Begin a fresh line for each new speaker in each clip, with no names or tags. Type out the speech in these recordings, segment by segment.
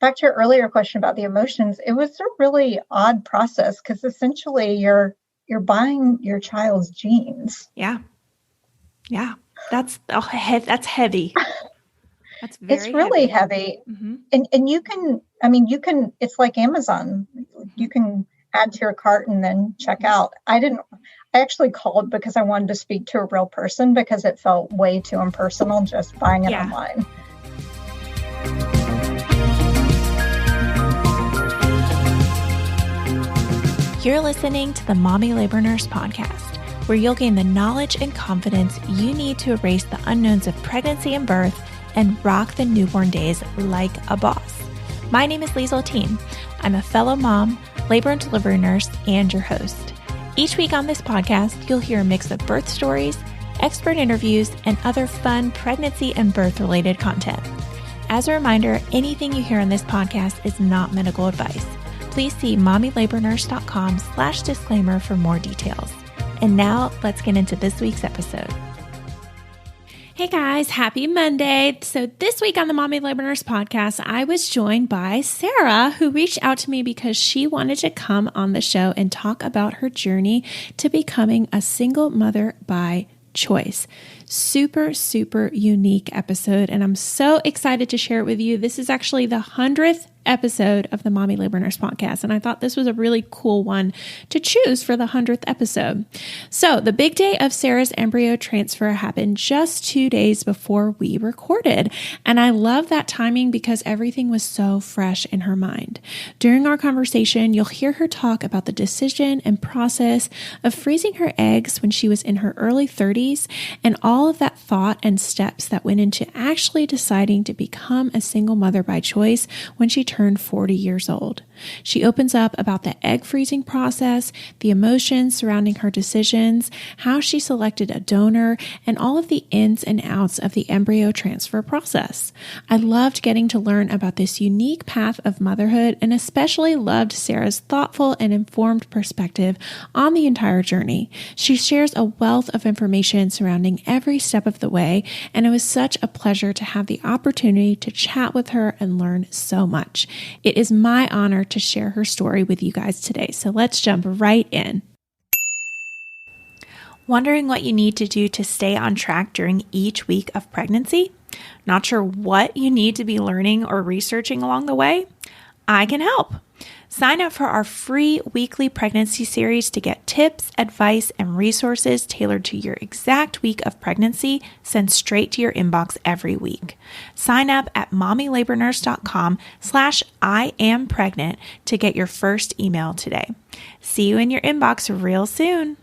back to your earlier question about the emotions, it was a really odd process because essentially you're buying your child's genes.
Yeah. Yeah. That's heavy. That's very
It's really heavy.
Mm-hmm.
And you can, it's like Amazon. You can add to your cart and then check out. I actually called because I wanted to speak to a real person because it felt way too impersonal just buying it online.
You're listening to the Mommy Labor Nurse podcast, where you'll gain the knowledge and confidence you need to erase the unknowns of pregnancy and birth and rock the newborn days like a boss. My name is Liesl Teen. I'm a fellow mom, labor and delivery nurse, and your host. Each week on this podcast, you'll hear a mix of birth stories, expert interviews, and other fun pregnancy and birth-related content. As a reminder, anything you hear on this podcast is not medical advice. Please see mommylabornurse.com/disclaimer for more details. And now let's get into this week's episode. Hey guys, happy Monday. So this week on the Mommy Labor Nurse podcast, I was joined by Sara, who reached out to me because she wanted to come on the show and talk about her journey to becoming a single mother by choice. Super, super unique episode. And I'm so excited to share it with you. This is actually the 100th episode of the Mommy Labor Nurse podcast. And I thought this was a really cool one to choose for the 100th episode. So the big day of Sara's embryo transfer happened just 2 days before we recorded. And I love that timing because everything was so fresh in her mind. During our conversation, you'll hear her talk about the decision and process of freezing her eggs when she was in her early 30s and all of that thought and steps that went into actually deciding to become a single mother by choice when she turned 40 years old. She opens up about the egg freezing process, the emotions surrounding her decisions, how she selected a donor, and all of the ins and outs of the embryo transfer process. I loved getting to learn about this unique path of motherhood and especially loved Sara's thoughtful and informed perspective on the entire journey. She shares a wealth of information surrounding every step of the way, and it was such a pleasure to have the opportunity to chat with her and learn so much. It is my honor to share her story with you guys today. So let's jump right in. Wondering what you need to do to stay on track during each week of pregnancy? Not sure what you need to be learning or researching along the way? I can help. Sign up for our free weekly pregnancy series to get tips, advice, and resources tailored to your exact week of pregnancy sent straight to your inbox every week. Sign up at mommylabornurse.com/IamPregnant to get your first email today. See you in your inbox real soon.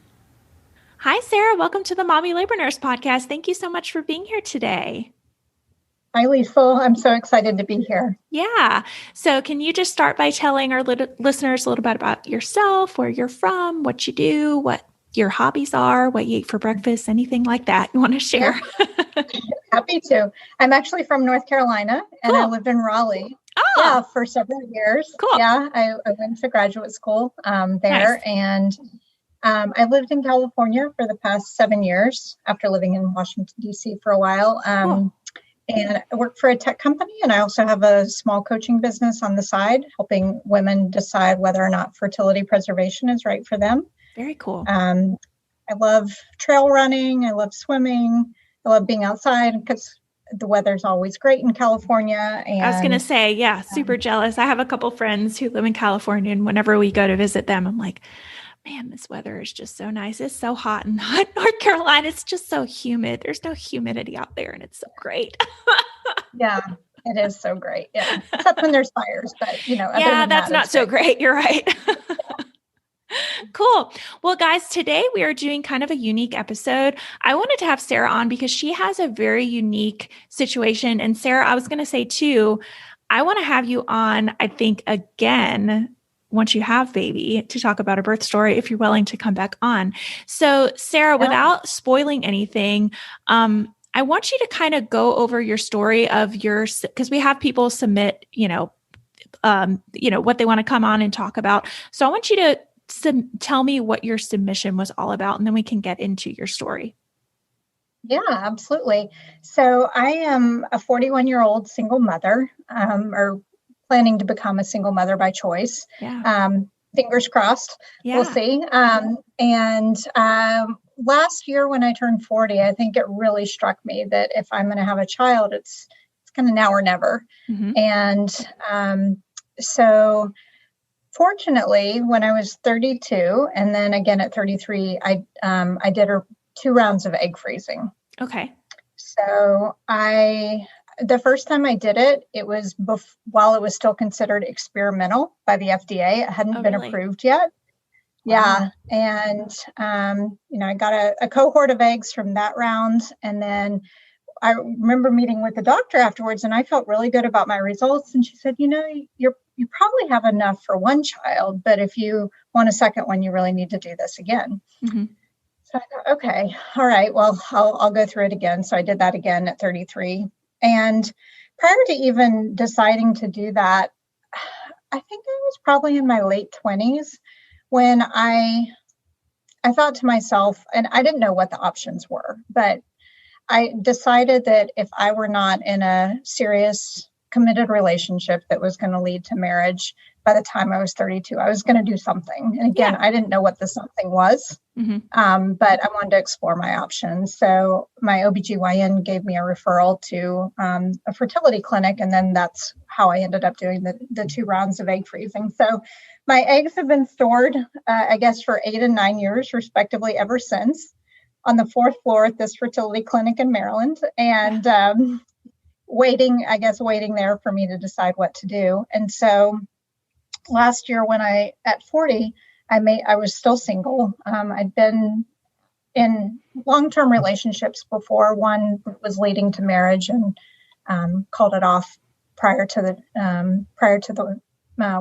Hi, Sara. Welcome to the Mommy Labor Nurse podcast. Thank you so much for being here today.
Hi, Liesl. I'm so excited to be here.
Yeah. So can you just start by telling our listeners a little bit about yourself, where you're from, what you do, what your hobbies are, what you eat for breakfast, anything like that you want to share?
Happy to. I'm actually from North Carolina, and
cool.
I lived in Raleigh for several years.
Cool.
Yeah, I went to graduate school there,
nice.
And I lived in California for the past 7 years after living in Washington, D.C. for a while.
Cool.
And I work for a tech company, and I also have a small coaching business on the side, helping women decide whether or not fertility preservation is right for them.
Very cool.
I love trail running. I love swimming. I love being outside because the weather's always great in California. And
I was going to say, super jealous. I have a couple friends who live in California, and whenever we go to visit them, I'm like, man, this weather is just so nice. It's so hot in North Carolina. It's just so humid. There's no humidity out there, and it's so great.
Yeah, it is so great. Yeah, except when there's fires, but
that's not so great. You're right. Cool. Well, guys, today we are doing kind of a unique episode. I wanted to have Sara on because she has a very unique situation. And Sara, I was going to say too, I want to have you on, I think, again, once you have baby, to talk about a birth story, if you're willing to come back on. So Sara, without spoiling anything, I want you to kind of go over your story of because we have people submit, what they want to come on and talk about. So I want you to tell me what your submission was all about, and then we can get into your story.
Yeah, absolutely. So I am a 41-year-old single mother, or planning to become a single mother by choice.
Yeah.
Fingers crossed.
Yeah.
We'll see. And last year when I turned 40, I think it really struck me that if I'm going to have a child, it's kind of now or never.
Mm-hmm.
And so fortunately, when I was 32, and then again at 33, I did 2 rounds of egg freezing.
Okay.
So the first time I did it, it was while it was still considered experimental by the FDA. It hadn't been approved yet. Wow. Yeah. And, I got a cohort of eggs from that round. And then I remember meeting with the doctor afterwards, and I felt really good about my results. And she said, you probably have enough for 1 child, but if you want a second one, you really need to do this again. Mm-hmm. So I thought, okay, all right, well, I'll go through it again. So I did that again at 33. And prior to even deciding to do that, I think I was probably in my late 20s when I thought to myself, and I didn't know what the options were, but I decided that if I were not in a serious, committed relationship that was going to lead to marriage by the time I was 32, I was going to do something. And again, I didn't know what the something was, but I wanted to explore my options. So my OBGYN gave me a referral to a fertility clinic. And then that's how I ended up doing the 2 rounds of egg freezing. So my eggs have been stored, I guess, for 8 and 9 years, respectively, ever since, on the 4th floor at this fertility clinic in Maryland, and waiting there for me to decide what to do. And so last year when at 40, I was still single. I'd been in long-term relationships before. One was leading to marriage, and called it off prior to the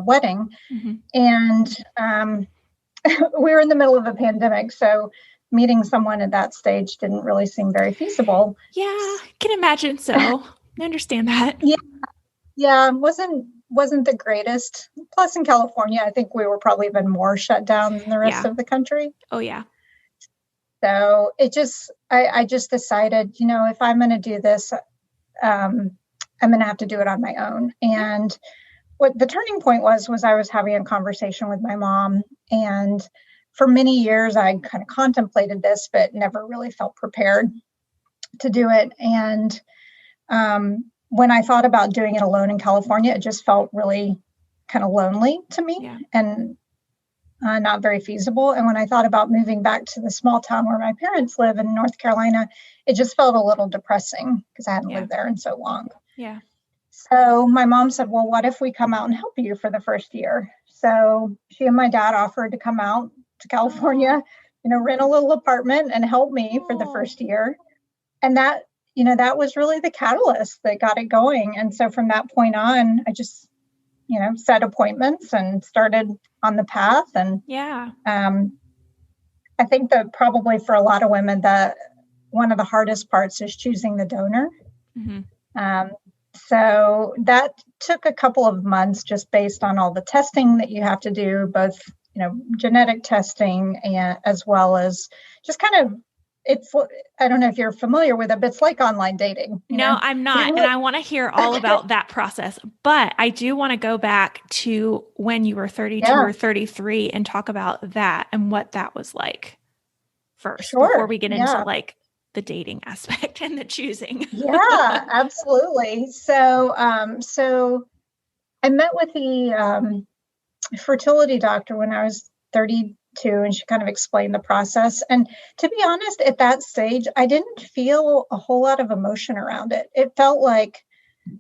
wedding. Mm-hmm. And we were in the middle of a pandemic, so meeting someone at that stage didn't really seem very feasible.
Yeah, I can imagine so. I understand that.
Yeah, wasn't the greatest. Plus in California, I think we were probably even more shut down than the rest of the country.
Oh, yeah.
So I just decided, if I'm going to do this, I'm going to have to do it on my own. And what the turning point was I was having a conversation with my mom, and for many years, I kind of contemplated this, but never really felt prepared to do it. And when I thought about doing it alone in California, it just felt really kind of lonely to me and not very feasible. And when I thought about moving back to the small town where my parents live in North Carolina, it just felt a little depressing because I hadn't lived there in so long. Yeah. So my mom said, well, what if we come out and help you for the first year? So she and my dad offered to come out to California, rent a little apartment and help me for the first year. And that was really the catalyst that got it going. And so from that point on, I just, set appointments and started on the path. And I think that probably for a lot of women, that one of the hardest parts is choosing the donor. Mm-hmm. So that took a couple of months just based on all the testing that you have to do, both genetic testing and as well as just kind of, I don't know if you're familiar with it, but it's like online dating.
No, I'm not. And I want to hear all about that process, but I do want to go back to when you were 32 or 33 and talk about that and what that was like first before we get into like the dating aspect and the choosing.
Yeah, absolutely. So I met with the fertility doctor when I was 32, and she kind of explained the process. And to be honest, at that stage, I didn't feel a whole lot of emotion around it. It felt like,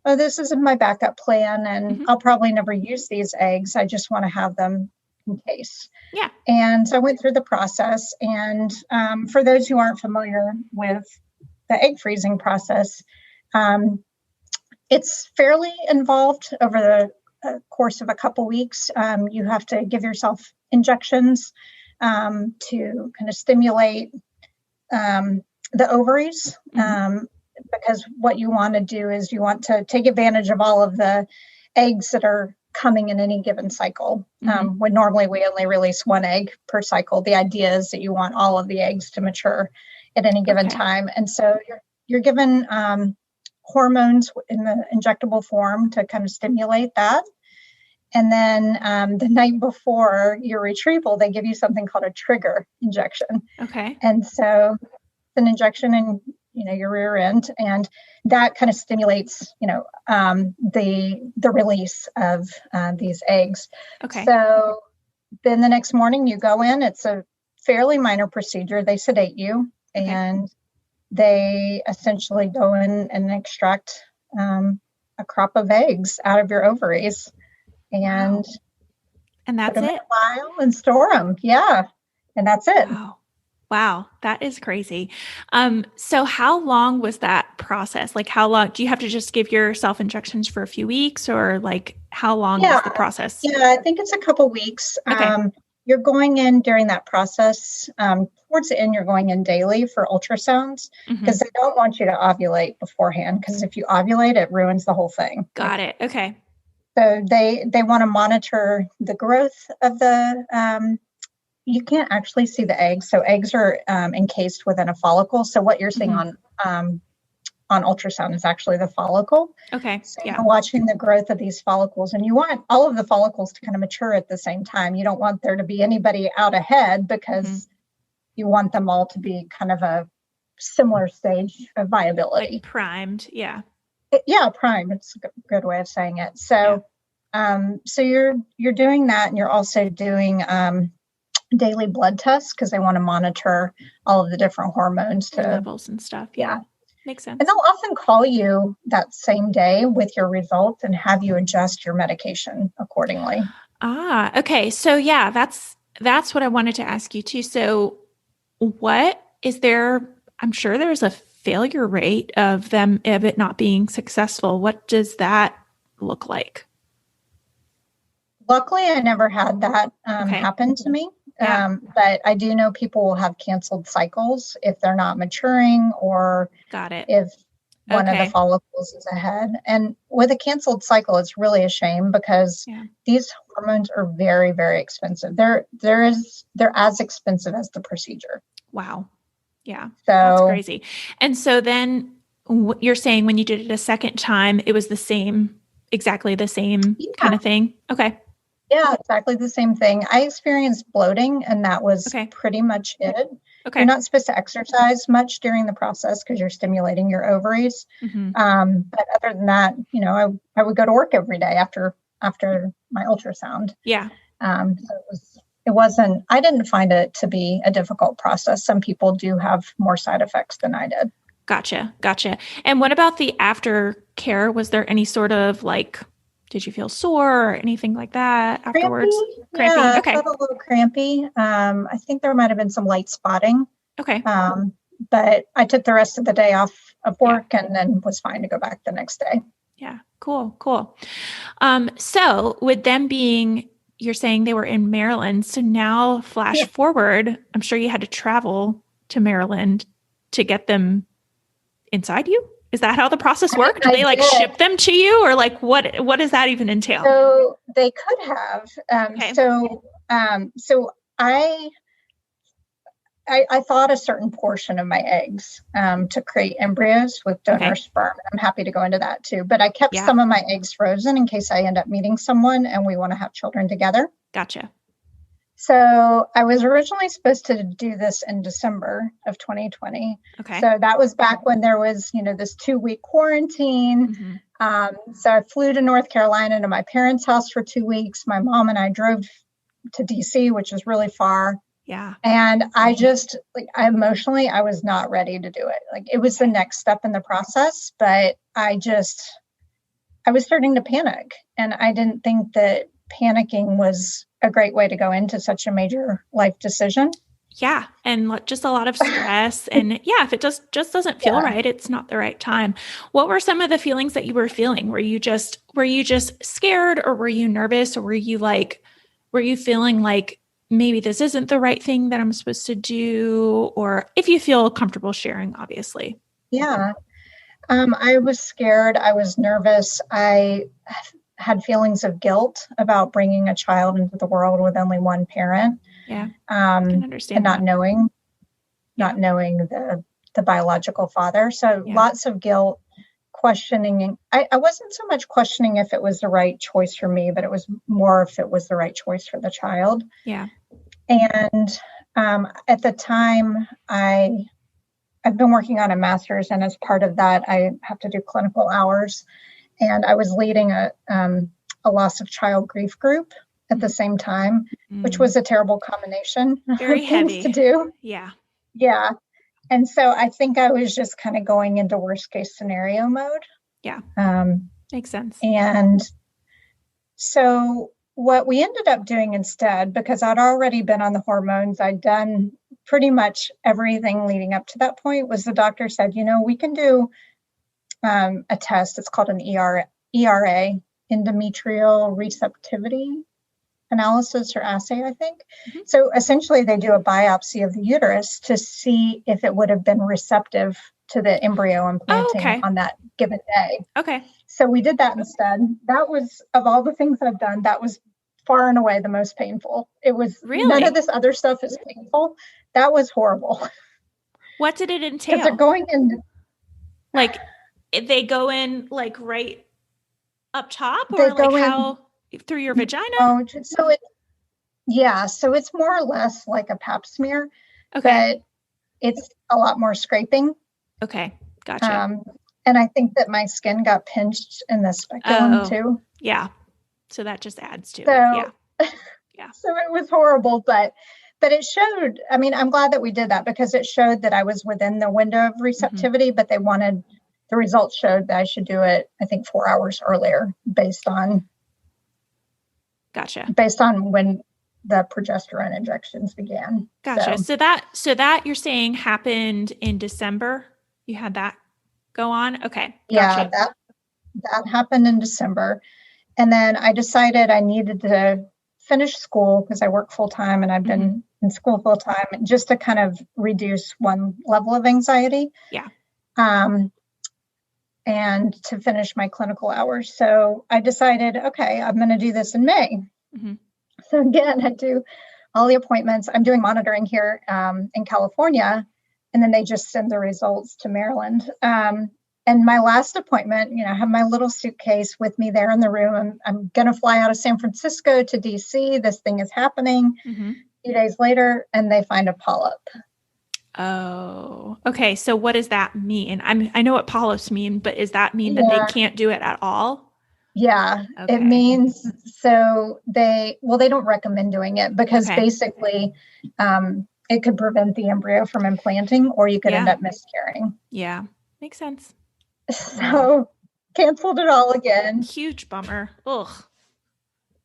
oh, this is my backup plan, and I'll probably never use these eggs. I just want to have them in case. Yeah. And so I went through the process. And for those who aren't familiar with the egg freezing process, it's fairly involved over the course of a couple weeks. You have to give yourself injections to kind of stimulate the ovaries, because what you want to do is you want to take advantage of all of the eggs that are coming in any given cycle. When normally we only release 1 egg per cycle, the idea is that you want all of the eggs to mature at any given time. And so you're given hormones in the injectable form to kind of stimulate that. And then the night before your retrieval, they give you something called a trigger injection.
Okay.
And so it's an injection in, your rear end, and that kind of stimulates, the release of these eggs.
Okay.
So then the next morning you go in, it's a fairly minor procedure. They sedate you, and they essentially go in and extract a crop of eggs out of your ovaries. And
that's
put them
it.
in a vial and store them. Yeah. And that's it.
Wow. That is crazy. So how long was that process? Like, how long do you have to just give yourself injections for a few weeks, or like how long is the process?
Yeah, I think it's a couple weeks.
Okay.
You're going in during that process. Towards the end, you're going in daily for ultrasounds, because they don't want you to ovulate beforehand, because if you ovulate, it ruins the whole thing.
Got it. Okay.
So they want to monitor the growth of the, you can't actually see the eggs. So eggs are encased within a follicle. So what you're seeing on ultrasound is actually the follicle.
Okay.
So you're watching the growth of these follicles, and you want all of the follicles to kind of mature at the same time. You don't want there to be anybody out ahead, because you want them all to be kind of a similar stage of viability.
Like primed. Yeah.
Primed. It's a good way of saying it. So, so you're doing that, and you're also doing daily blood tests, because they want to monitor all of the different hormones
levels and stuff. Yeah. Makes sense.
And they'll often call you that same day with your results and have you adjust your medication accordingly.
Okay. So that's what I wanted to ask you too. So what is there? I'm sure there's a failure rate of it not being successful. What does that look like?
Luckily, I never had that happen to me. But I do know people will have canceled cycles if they're not maturing, or if one of the follicles is ahead. And with a canceled cycle, it's really a shame, because these hormones are very, very expensive. They're as expensive as the procedure.
Wow. Yeah.
So
that's crazy. And so then you're saying when you did it a second time, it was exactly the same kind of thing. Okay.
Yeah, exactly the same thing. I experienced bloating, and that was pretty much it. Okay. You're not supposed to exercise much during the process, because you're stimulating your ovaries. But other than that, I would go to work every day after my ultrasound. Yeah. So it wasn't, I didn't find it to be a difficult process. Some people do have more side effects than I did.
Gotcha. And what about the aftercare? Was there any sort of did you feel sore or anything like that afterwards?
Crampy? Yeah, okay. I felt a little crampy. I think there might have been some light spotting. Okay. But I took the rest of the day off of work and then was fine to go back the next day.
Yeah. Cool. So with them being, you're saying they were in Maryland. So now flash forward, I'm sure you had to travel to Maryland to get them inside you. Is that how the process worked? Do they ship them to you, or what does that even entail?
So they could have. So I thought a certain portion of my eggs to create embryos with donor sperm. I'm happy to go into that too. But I kept some of my eggs frozen in case I end up meeting someone and we want to have children together.
Gotcha.
So I was originally supposed to do this in December of 2020. Okay. So that was back when there was, this 2-week quarantine. So I flew to North Carolina to my parents' house for 2 weeks. My mom and I drove to DC, which is really far. Yeah. And I just emotionally, I was not ready to do it. It was the next step in the process, but I was starting to panic, and I didn't think that panicking was a great way to go into such a major life decision.
Yeah. And just a lot of stress. And if it just doesn't feel right, it's not the right time. What were some of the feelings that you were feeling? Were you just scared, or were you nervous, or were you feeling like maybe this isn't the right thing that I'm supposed to do? Or if you feel comfortable sharing, obviously.
Yeah. I was scared. I was nervous. I had feelings of guilt about bringing a child into the world with only one parent.
Yeah. I can understand
and not knowing the biological father. So lots of guilt, questioning. I wasn't so much questioning if it was the right choice for me, but it was more if it was the right choice for the child.
Yeah.
And at the time, I've been working on a master's, and as part of that, I have to do clinical hours. And I was leading a loss of child grief group at the same time, which was a terrible combination
Very
of
heavy
things to do.
Yeah.
Yeah. And so I think I was just kind of going into worst case scenario mode.
Yeah. Makes sense.
And so what we ended up doing instead, because I'd already been on the hormones, I'd done pretty much everything leading up to that point, was the doctor said, we can do a test. It's called an ERA, endometrial receptivity analysis or assay, I think. Mm-hmm. So essentially they do a biopsy of the uterus to see if it would have been receptive to the embryo implanting on that given day.
Okay.
So we did that instead. That was, of all the things I've done, that was far and away the most painful. It was
really?
None of this other stuff is painful. That was horrible.
What did it entail?
Because they're going in.
Like, they go in like right up top, or like how through your vagina?
Oh, so it's more or less like a pap smear,
but
it's a lot more scraping.
Okay, gotcha.
And I think that my skin got pinched in the speculum too.
Yeah, so that just adds to it. Yeah,
yeah. So it was horrible, but it showed. I mean, I'm glad that we did that because it showed that I was within the window of receptivity. But the results showed that I should do it, I think, 4 hours earlier, based on when the progesterone injections began.
Gotcha. So that you're saying happened in December? You had that go on? Okay. Gotcha.
Yeah, that happened in December. And then I decided I needed to finish school because I work full time and I've been in school full time, just to kind of reduce one level of anxiety.
Yeah.
And to finish my clinical hours. So I decided, okay, I'm going to do this in May. Mm-hmm. So again, I do all the appointments. I'm doing monitoring here in California, and then they just send the results to Maryland. And my last appointment, I have my little suitcase with me there in the room. I'm going to fly out of San Francisco to DC. This thing is happening. Mm-hmm. A few days later, and they find a polyp.
Oh, okay. So what does that mean? I know what polyps mean, but does that mean that they can't do it at all?
Yeah, okay. It means they don't recommend doing it because basically it could prevent the embryo from implanting, or you could end up miscarrying.
Yeah, makes sense.
So canceled it all again.
Huge bummer. Ugh.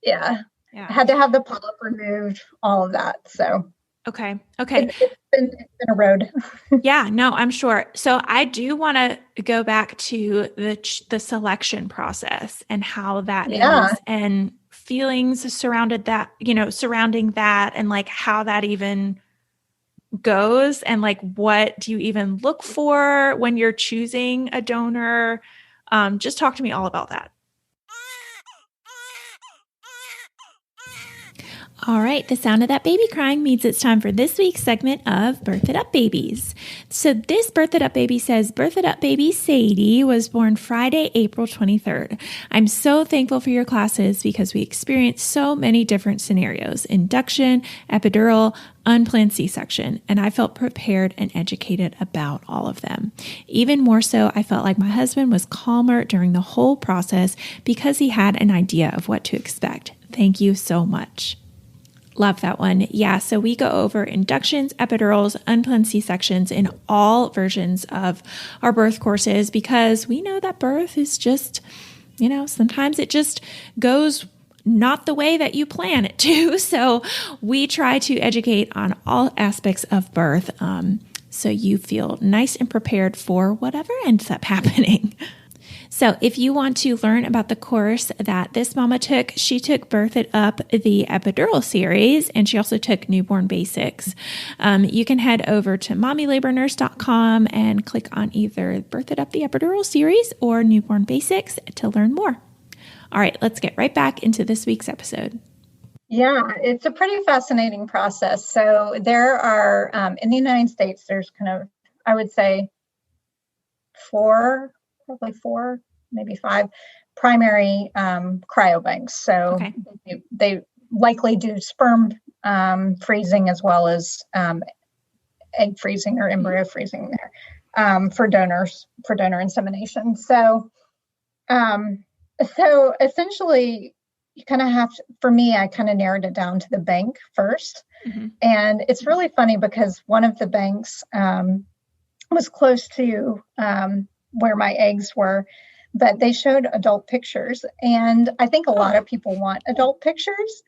Yeah. I had to have the polyp removed, all of that. So.
Okay.
It's been a road.
Yeah, no, I'm sure. So I do want to go back to the selection process and how that is, and feelings surrounding that, and like how that even goes, and like what do you even look for when you're choosing a donor? Just talk to me all about that. All right, the sound of that baby crying means it's time for this week's segment of Birth It Up Babies. So this Birth It Up Baby says, Birth It Up Baby Sadie was born Friday, April 23rd. I'm so thankful for your classes because we experienced so many different scenarios: induction, epidural, unplanned C-section, and I felt prepared and educated about all of them. Even more so, I felt like my husband was calmer during the whole process because he had an idea of what to expect. Thank you so much. Love that one. Yeah, so we go over inductions, epidurals, unplanned C-sections in all versions of our birth courses because we know that birth is just, sometimes it just goes not the way that you plan it to. So we try to educate on all aspects of birth so you feel nice and prepared for whatever ends up happening. So if you want to learn about the course that this mama took, she took Birth It Up, the epidural series, and she also took Newborn Basics. You can head over to mommylabornurse.com and click on either Birth It Up, the epidural series, or Newborn Basics to learn more. All right, let's get right back into this week's episode.
Yeah, it's a pretty fascinating process. So there are, in the United States, there's kind of, I would say, four probably 4, maybe 5 primary cryobanks. So they likely do sperm freezing as well as egg freezing or embryo freezing there for donor insemination. So essentially, you kind of have to, for me, I kind of narrowed it down to the bank first. And it's really funny because one of the banks was close to where my eggs were, but they showed adult pictures. And I think a lot of people want adult pictures,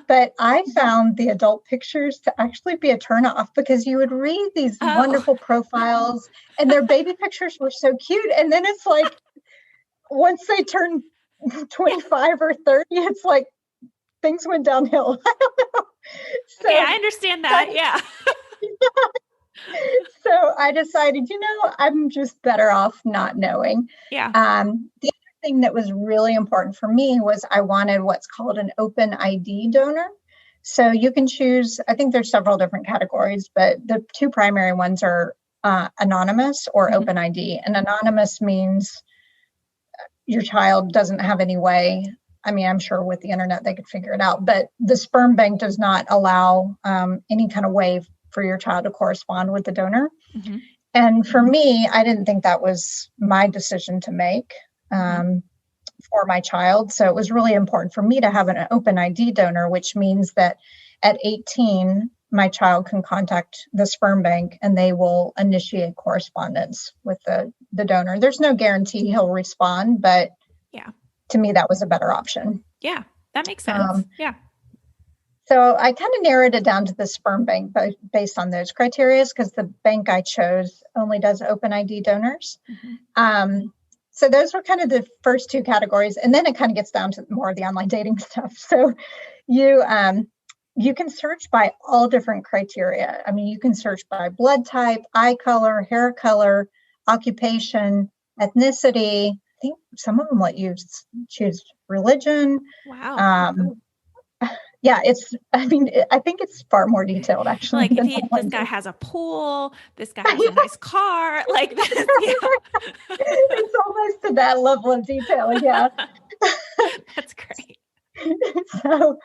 but I found the adult pictures to actually be a turnoff because you would read these wonderful profiles and their baby pictures were so cute. And then it's like, once they turn 25 or 30, it's like things went downhill. I don't know. So,
okay, I understand that. Yeah.
So I decided, I'm just better off not knowing.
Yeah.
The other thing that was really important for me was I wanted what's called an open ID donor. So you can choose, I think there's several different categories, but the 2 primary ones are anonymous or open ID. And anonymous means your child doesn't have any way. I mean, I'm sure with the internet they could figure it out, but the sperm bank does not allow any kind of way for your child to correspond with the donor. And for me, I didn't think that was my decision to make for my child. So it was really important for me to have an open ID donor, which means that at 18, my child can contact the sperm bank and they will initiate correspondence with the donor. There's no guarantee he'll respond, but to me, that was a better option.
Yeah, that makes sense.
So I kind of narrowed it down to the sperm bank based on those criteria because the bank I chose only does open ID donors. So those were kind of the first 2 categories. And then it kind of gets down to more of the online dating stuff. So you can search by all different criteria. I mean, you can search by blood type, eye color, hair color, occupation, ethnicity. I think some of them let you choose religion.
Wow.
Yeah, I think it's far more detailed actually.
Like this guy has a pool, this guy has a nice car, like this.
It's almost to that level of detail. Yeah.
That's great.
So,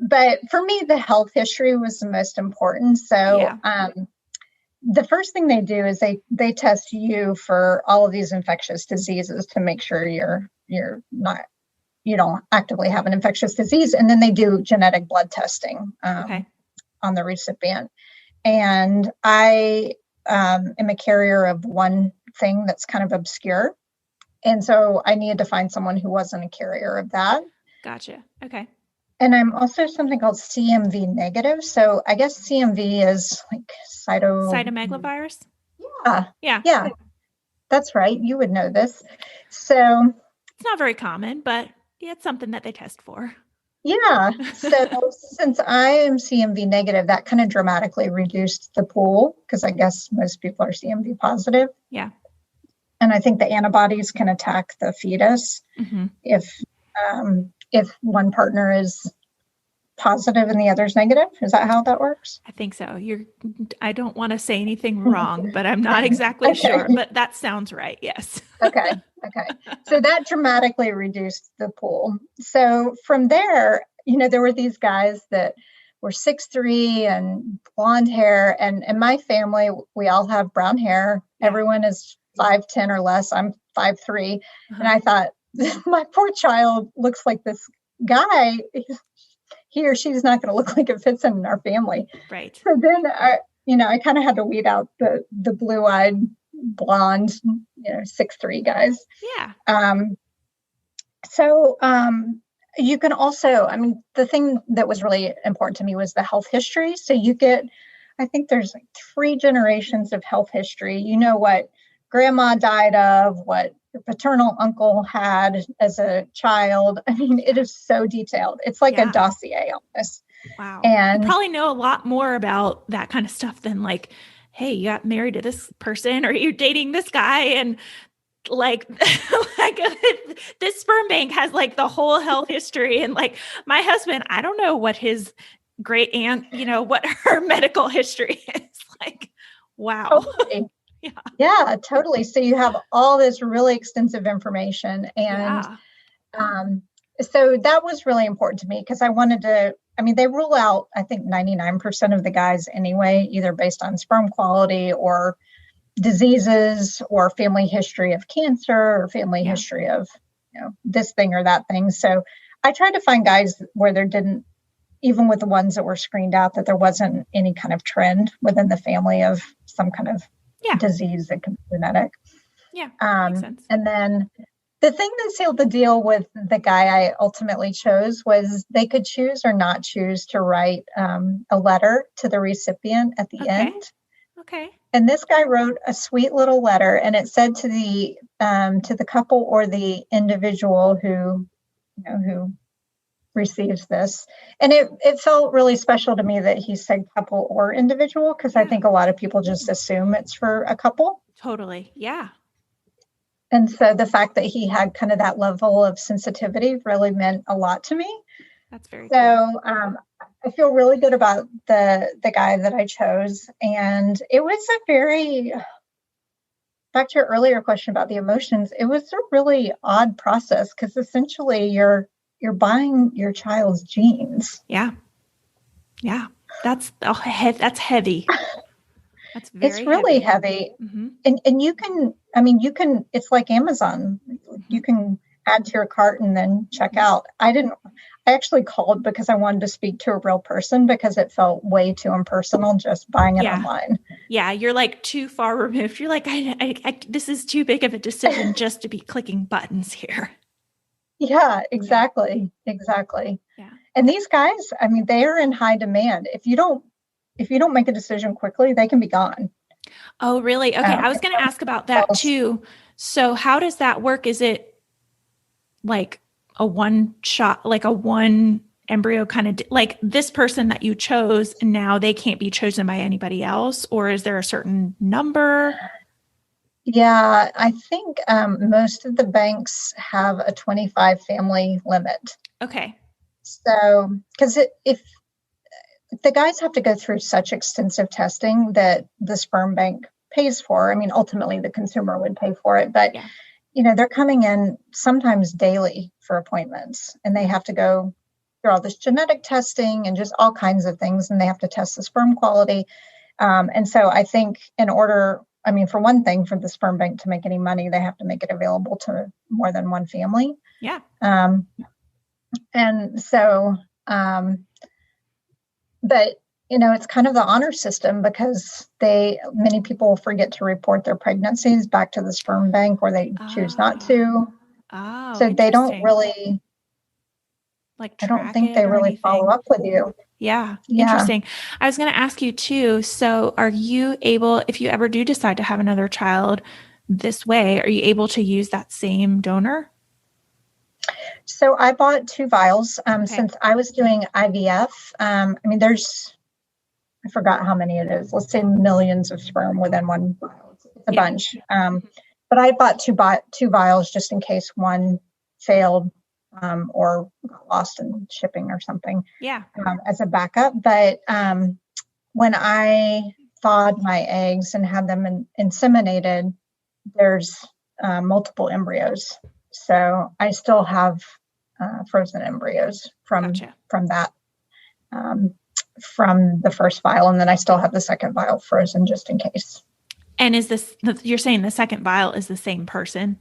but for me, the health history was the most important. So, the first thing they do is they test you for all of these infectious diseases to make sure you don't actively have an infectious disease. And then they do genetic blood testing on the recipient. And I am a carrier of one thing that's kind of obscure. And so I needed to find someone who wasn't a carrier of that.
Gotcha. Okay.
And I'm also something called CMV negative. So I guess CMV is like
cytomegalovirus.
Yeah. That's right. You would know this. So
it's not very common, but it's something that they test for.
Yeah. So since I am CMV negative, that kind of dramatically reduced the pool because I guess most people are CMV positive.
Yeah.
And I think the antibodies can attack the fetus if one partner is positive and the other's negative. Is that how that works?
I think so. I don't want to say anything wrong, but I'm not exactly sure, but that sounds right. Yes.
Okay. So that dramatically reduced the pool. So from there, there were these guys that were 6'3" and blonde hair. And in my family, we all have brown hair. Everyone is 5'10" or less. I'm 5'3". And I thought, my poor child looks like this guy. He or she's not going to look like it fits in our family. Right. So then, I kind of had to weed out the blue-eyed, blonde, 6'3" guys.
Yeah.
So you can also, the thing that was really important to me was the health history. So you get, I think there's like 3 generations of health history. You know what grandma died of, what your paternal uncle had as a child. It is so detailed. It's like a dossier on this.
Wow. And you probably know a lot more about that kind of stuff than like, hey, you got married to this person or you're dating this guy. And like this sperm bank has like the whole health history. And like my husband, I don't know what his great aunt, what her medical history is like. Wow.
Totally. Yeah, totally. So you have all this really extensive information. And
Yeah.
so that was really important to me because I wanted to, I mean, they rule out, I think 99% of the guys anyway, either based on sperm quality or diseases or family history of cancer or family
Yeah.
history of, this thing or that thing. So I tried to find guys where there didn't, even with the ones that were screened out, that there wasn't any kind of trend within the family of some kind of
Yeah.
disease that can be genetic.
Yeah. Makes sense.
And then the thing that sealed the deal with the guy I ultimately chose was they could choose or not choose to write a letter to the recipient at the end.
Okay.
And this guy wrote a sweet little letter, and it said to the couple or the individual who receives this. And it felt really special to me that he said couple or individual, because I think a lot of people just assume it's for a couple.
Totally. Yeah.
And so the fact that he had kind of that level of sensitivity really meant a lot to me.
That's very
cool. I feel really good about the guy that I chose. And it was back to your earlier question about the emotions, it was a really odd process because essentially you're buying your child's genes.
Yeah. Yeah. That's heavy. That's very
It's really heavy.
Mm-hmm.
And you can, it's like Amazon. You can add to your cart and then check out. I actually called because I wanted to speak to a real person because it felt way too impersonal just buying it online.
Yeah. You're like too far removed. You're like, I this is too big of a decision just to be clicking buttons here.
Yeah, exactly. Exactly. Yeah. And these guys, they are in high demand. If you don't make a decision quickly, they can be gone.
Oh, really? Okay. I was going to ask about that too. So how does that work? Is it like a one shot, like a one embryo kind of like this person that you chose, now they can't be chosen by anybody else? Or is there a certain number?
Yeah, I think most of the banks have a 25 family limit.
Okay.
So, because if the guys have to go through such extensive testing that the sperm bank pays for, ultimately the consumer would pay for it, but they're coming in sometimes daily for appointments, and they have to go through all this genetic testing and just all kinds of things, and they have to test the sperm quality. And so I think in order, for one thing, for the sperm bank to make any money, they have to make it available to more than one family.
Yeah.
And so, but it's kind of the honor system because many people forget to report their pregnancies back to the sperm bank, or they choose not to. So they don't really, I don't think they really follow up with you.
Yeah. Interesting. I was going to ask you too. So are you able, if you ever do decide to have another child this way, are you able to use that same donor?
So I bought 2 vials since I was doing IVF. I forgot how many it is. Let's say millions of sperm within one vial. It's a bunch. But I bought two vials just in case one failed or got lost in shipping or something.
Yeah.
As a backup. But when I thawed my eggs and had them inseminated, there's multiple embryos. So I still have frozen embryos from that, from the first vial. And then I still have the second vial frozen just in case.
And is this, you're saying the second vial is the same person?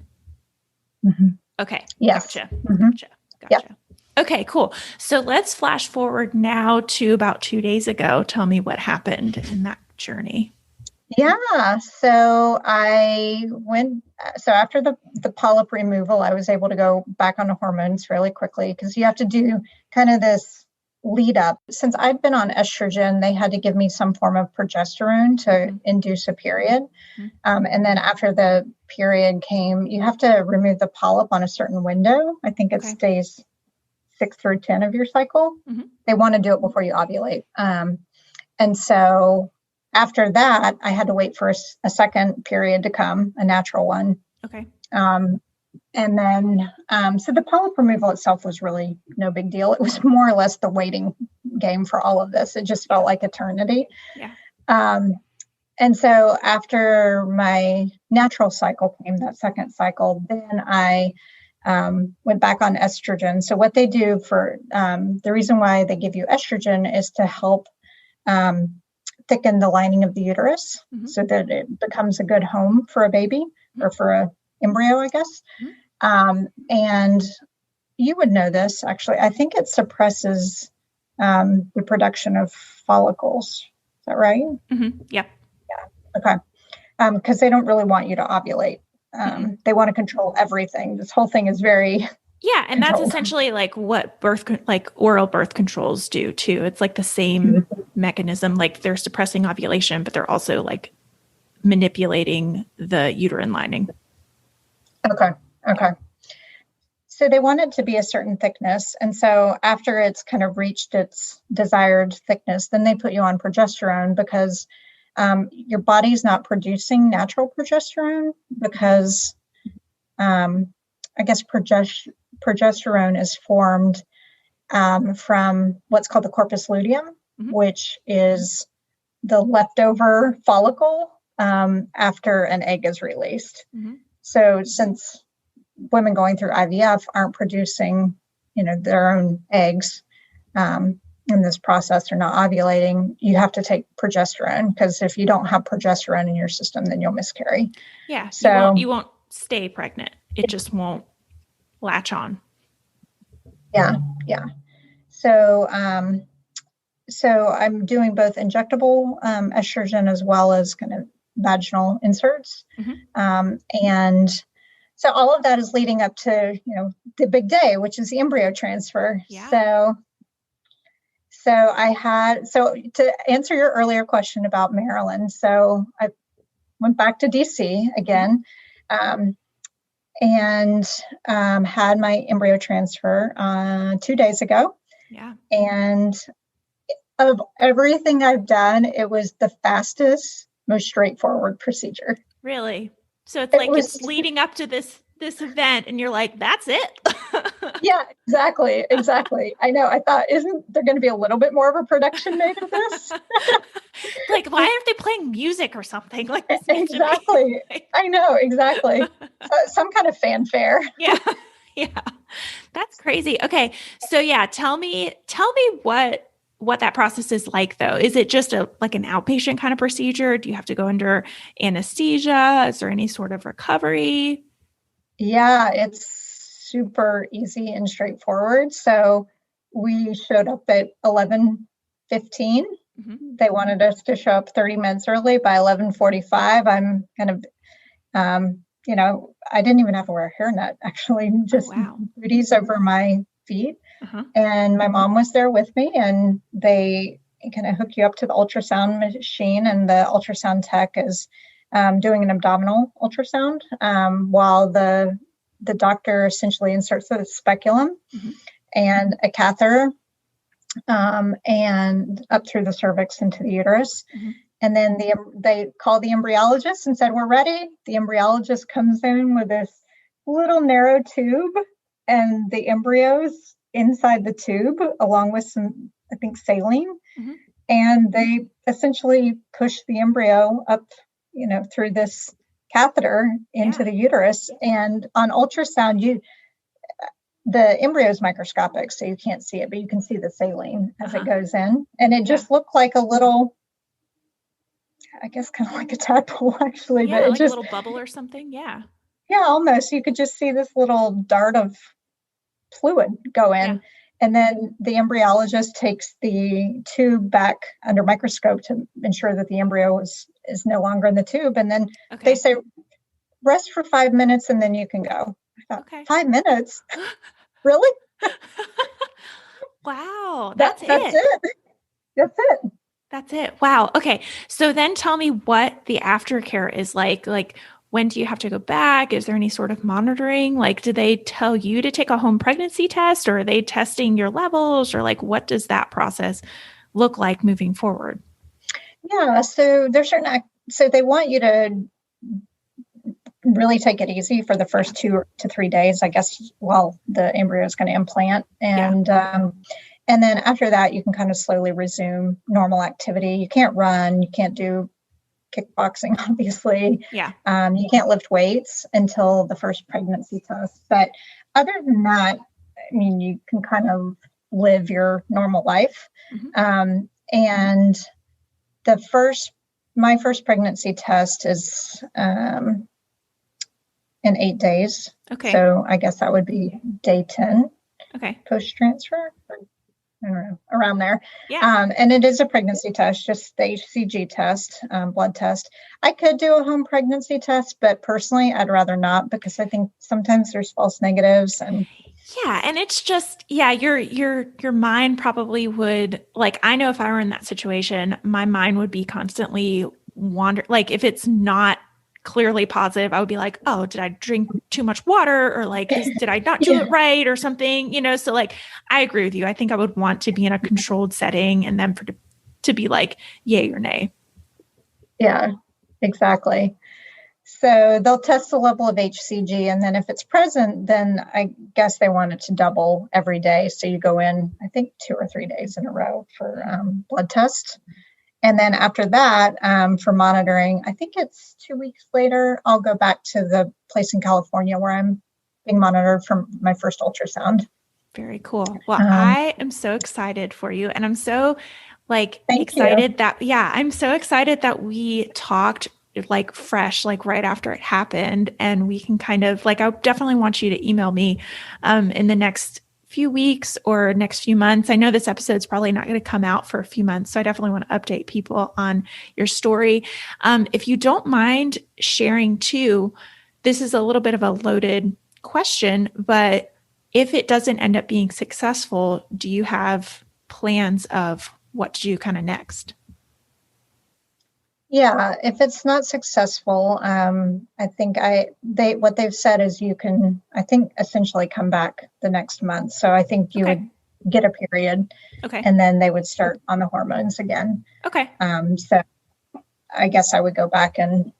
Mm-hmm.
Okay.
Yes.
Gotcha.
Mm-hmm.
Gotcha. Yep. Okay, cool. So let's flash forward now to about 2 days ago. Tell me what happened in that journey.
Yeah. So after the polyp removal, I was able to go back on the hormones really quickly because you have to do kind of this lead up. Since I'd been on estrogen, they had to give me some form of progesterone to induce a period. And then after the period came, you have to remove the polyp on a certain window. I think it stays 6 through 10 of your cycle. They want to do it before you ovulate. And so after that, I had to wait for a second period to come, a natural one.
Okay.
And then, so the polyp removal itself was really no big deal. It was more or less the waiting game for all of this. It just felt like eternity.
Yeah.
And so after my natural cycle came, that second cycle, then I went back on estrogen. So what they do for the reason why they give you estrogen is to help thicken the lining of the uterus so that it becomes a good home for a baby or for a embryo, I guess. And you would know this, actually. I think it suppresses the production of follicles. Is that right?
Yep.
Yeah. Okay. Because they don't really want you to ovulate. They want to control everything. This whole thing is very
and that's essentially like what oral birth controls do too. It's like the same mechanism. Like they're suppressing ovulation, but they're also like manipulating the uterine lining. Okay.
So they want it to be a certain thickness. And so after it's kind of reached its desired thickness, then they put you on progesterone because your body's not producing natural progesterone because I guess progesterone is formed from what's called the corpus luteum, which is the leftover follicle after an egg is released. So since women going through IVF aren't producing, their own eggs in this process, they're not ovulating, you have to take progesterone because if you don't have progesterone in your system, then you'll miscarry.
Yeah. So you won't stay pregnant. It just won't latch on.
Yeah. So, so I'm doing both injectable estrogen as well as kind of vaginal inserts. And so all of that is leading up to, the big day, which is the embryo transfer.
Yeah.
So to answer your earlier question about Maryland, so I went back to DC again, and had my embryo transfer 2 days ago.
Yeah.
And of everything I've done, it was the fastest, most straightforward procedure.
Really? So it's leading up to this event and you're like, that's it.
Yeah, exactly. I know. I thought, isn't there going to be a little bit more of a production made of this?
Like, why aren't they playing music or something like this?
Exactly. I know. Exactly. Some kind of fanfare.
Yeah. That's crazy. Okay. So tell me what that process is like though. Is it just like an outpatient kind of procedure? Do you have to go under anesthesia? Is there any sort of recovery?
Yeah, it's super easy and straightforward. So we showed up at 11:15. They wanted us to show up 30 minutes early. By 11:45, I'm kind of, I didn't even have to wear a hairnet, actually, just booties over my feet. And my mom was there with me, and they kind of hook you up to the ultrasound machine, and the ultrasound tech is doing an abdominal ultrasound while the doctor essentially inserts a speculum and a catheter and up through the cervix into the uterus. And then they call the embryologist and said, we're ready. The embryologist comes in with this little narrow tube and the embryos inside the tube along with some, I think, saline. And they essentially push the embryo up, through this catheter into the uterus. And on ultrasound, the embryo is microscopic, so you can't see it, but you can see the saline as it goes in. And it just looked like a little, I guess, kind of like a tadpole, actually.
Yeah,
but
like a little bubble or something. Yeah.
Yeah, almost. You could just see this little dart of fluid go in. Yeah. And then the embryologist takes the tube back under microscope to ensure that the embryo is no longer in the tube. And then they say, rest for 5 minutes and then you can go. I thought, 5 minutes? Really?
Wow. That's it.
That's it.
That's it. Wow. Okay. So then tell me what the aftercare is like. Like, when do you have to go back? Is there any sort of monitoring? Like, do they tell you to take a home pregnancy test, or are they testing your levels, or like, what does that process look like moving forward?
Yeah. So there's so they want you to really take it easy for the first 2 to 3 days, I guess, while the embryo is going to implant. And then after that, you can kind of slowly resume normal activity. You can't run, you can't kickboxing, obviously.
Yeah.
You can't lift weights until the first pregnancy test. But other than that, I mean, you can kind of live your normal life. And my first pregnancy test is in 8 days.
Okay.
So I guess that would be day 10.
Okay.
Post-transfer. I don't know, around there.
Yeah.
And it is a pregnancy test, just the HCG test, blood test. I could do a home pregnancy test, but personally, I'd rather not, because I think sometimes there's false negatives. And
yeah. And it's just, your mind probably would, like, I know if I were in that situation, my mind would be constantly like, if it's not clearly positive, I would be like, oh, did I drink too much water? Or like, did I not do it right or something? So like, I agree with you. I think I would want to be in a controlled setting and then to be like, yay or nay.
Yeah, exactly. So they'll test the level of HCG, and then if it's present, then I guess they want it to double every day. So you go in, I think 2 or 3 days in a row for blood test. And then after that, for monitoring, I think it's 2 weeks later, I'll go back to the place in California where I'm being monitored for my first ultrasound.
Very cool. Well, I am so excited for you. And I'm so excited I'm so excited that we talked like fresh, like right after it happened. And we can kind of like, I definitely want you to email me in the next few weeks or next few months. I know this episode's probably not going to come out for a few months, so I definitely want to update people on your story. If you don't mind sharing too, this is a little bit of a loaded question, but if it doesn't end up being successful, do you have plans of what to do kind of next?
Yeah, if it's not successful, I think what they've said is you can, I think, essentially come back the next month. So I think you would get a period, and then they would start on the hormones again.
Okay.
So I guess I would go back in,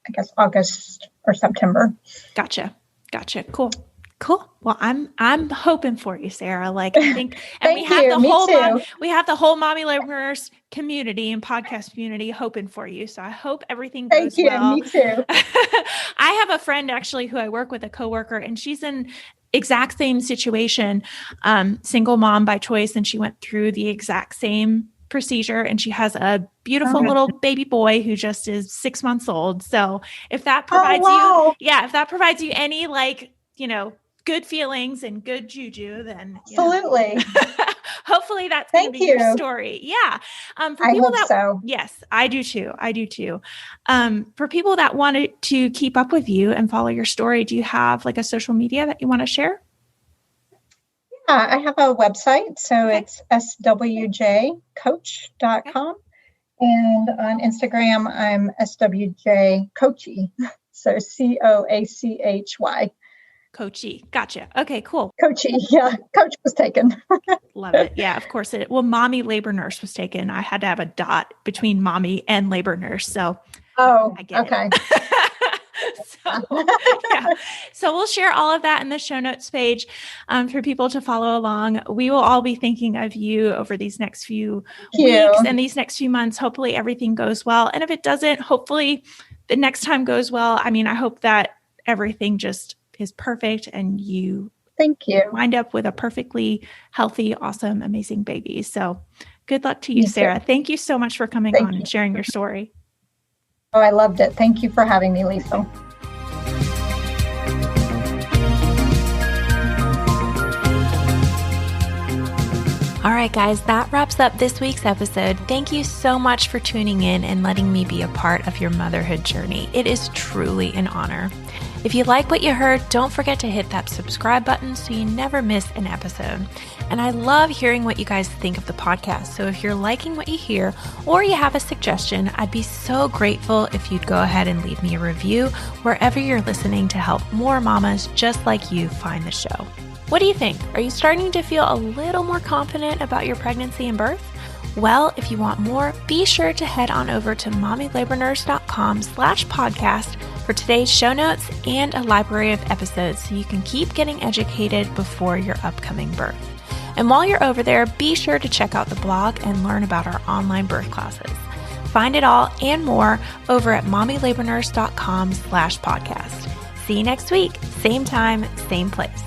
I guess, August or September.
Gotcha. Cool. Well, I'm hoping for you, Sara. Like, I think, and we have the whole Mommy Laborers community and podcast community hoping for you. So I hope everything goes well.
Me too.
I have a friend actually who I work with, a coworker, and she's in exact same situation, single mom by choice. And she went through the exact same procedure, and she has a beautiful little baby boy who just is 6 months old. So if that provides if that provides you any, like, good feelings and good juju, then
absolutely.
Hopefully that's going to be your story. Yeah. For people
so.
Yes, I do too. For people that wanted to keep up with you and follow your story, do you have like a social media that you want to share?
Yeah, I have a website. So it's swjcoach.com. And on Instagram, I'm swjcoachy. So COACHY.
Coachy. Gotcha. Okay, cool.
Coachy. Yeah. Coach was taken.
Love it. Yeah, of course mommy labor nurse was taken. I had to have a dot between mommy and labor nurse. So I get it. So we'll share all of that in the show notes page for people to follow along. We will all be thinking of you over these next few weeks and these next few months. Hopefully everything goes well. And if it doesn't, hopefully the next time goes well. I mean, I hope that everything just is perfect and you wind up with a perfectly healthy, awesome, amazing baby. So good luck to you, Sara. Thank you so much for coming on and sharing your story.
Oh, I loved it. Thank you for having me, Lisa.
All right, guys, that wraps up this week's episode. Thank you so much for tuning in and letting me be a part of your motherhood journey. It is truly an honor. If you like what you heard, don't forget to hit that subscribe button so you never miss an episode. And I love hearing what you guys think of the podcast. So if you're liking what you hear or you have a suggestion, I'd be so grateful if you'd go ahead and leave me a review wherever you're listening to help more mamas just like you find the show. What do you think? Are you starting to feel a little more confident about your pregnancy and birth? Well, if you want more, be sure to head on over to mommylabornurse.com/podcast for today's show notes and a library of episodes so you can keep getting educated before your upcoming birth. And while you're over there, be sure to check out the blog and learn about our online birth classes. Find it all and more over at mommylabornurse.com/podcast. See you next week, same time, same place.